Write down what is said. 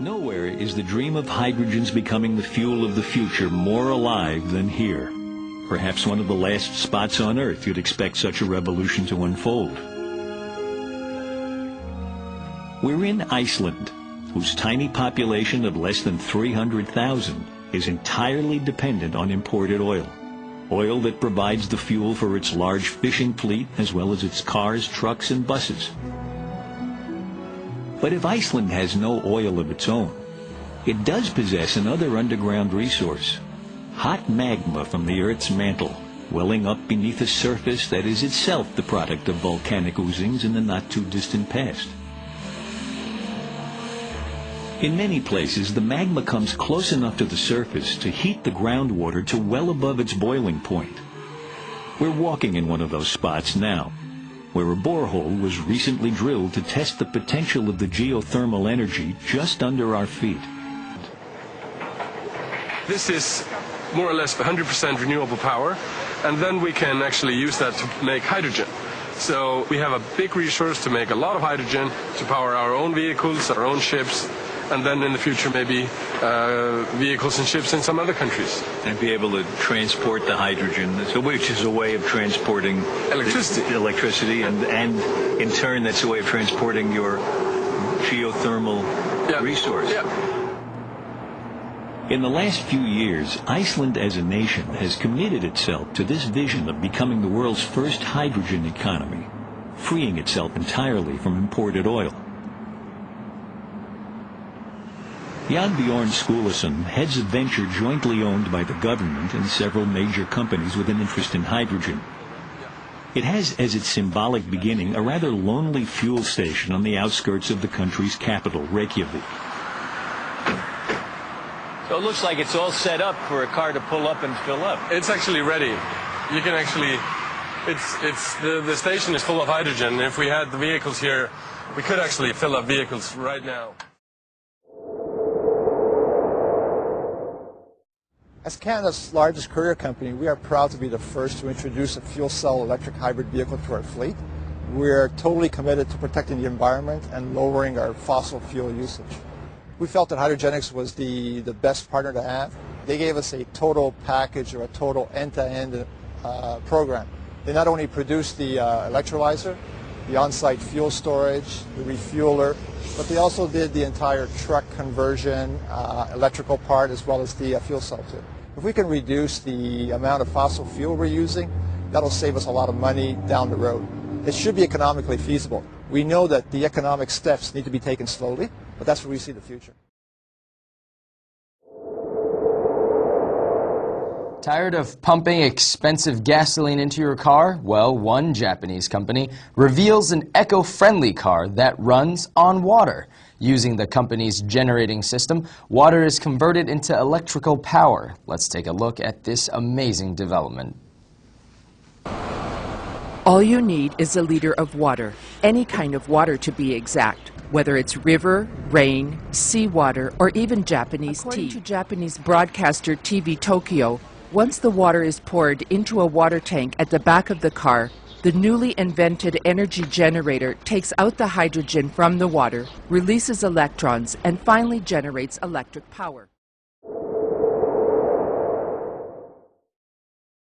Nowhere is the dream of hydrogen's becoming the fuel of the future more alive than here. Perhaps one of the last spots on Earth you'd expect such a revolution to unfold. We're in Iceland, whose tiny population of less than 300,000 is entirely dependent on imported oil. Oil that provides the fuel for its large fishing fleet as well as its cars, trucks, and buses. But if Iceland has no oil of its own, it does possess another underground resource: hot magma from the Earth's mantle, welling up beneath a surface that is itself the product of volcanic oozings in the not-too-distant past. In many places, the magma comes close enough to the surface to heat the groundwater to well above its boiling point. We're walking in one of those spots now, where a borehole was recently drilled to test the potential of the geothermal energy just under our feet. This is more or less 100% renewable power, and then we can actually use that to make hydrogen. So we have a big resource to make a lot of hydrogen to power our own vehicles, our own ships, and then in the future maybe vehicles and ships in some other countries. And be able to transport the hydrogen, which is a way of transporting electricity, and in turn that's a way of transporting your geothermal resource. Yeah. In the last few years, Iceland as a nation has committed itself to this vision of becoming the world's first hydrogen economy, freeing itself entirely from imported oil. Jan Bjorn Skulason heads a venture jointly owned by the government and several major companies with an interest in hydrogen. It has as its symbolic beginning a rather lonely fuel station on the outskirts of the country's capital, Reykjavik. So it looks like it's all set up for a car to pull up and fill up. It's actually ready. You can actually, the station is full of hydrogen. If we had the vehicles here, we could actually fill up vehicles right now. As Canada's largest courier company, we are proud to be the first to introduce a fuel cell electric hybrid vehicle to our fleet. We are totally committed to protecting the environment and lowering our fossil fuel usage. We felt that Hydrogenics was the best partner to have. They gave us a total package, or a total end-to-end program. They not only produced the electrolyzer, the on-site fuel storage, the refueler, but they also did the entire truck conversion, electrical part, as well as the fuel cell too. If we can reduce the amount of fossil fuel we're using, that'll save us a lot of money down the road. It should be economically feasible. We know that the economic steps need to be taken slowly, but that's where we see the future. Tired of pumping expensive gasoline into your car? Well, one Japanese company reveals an eco-friendly car that runs on water. Using the company's generating system, water is converted into electrical power. Let's take a look at this amazing development. All you need is a liter of water, any kind of water to be exact, whether it's river, rain, seawater, or even Japanese tea. According to Japanese broadcaster TV Tokyo, once the water is poured into a water tank at the back of the car, the newly invented energy generator takes out the hydrogen from the water, releases electrons, and finally generates electric power.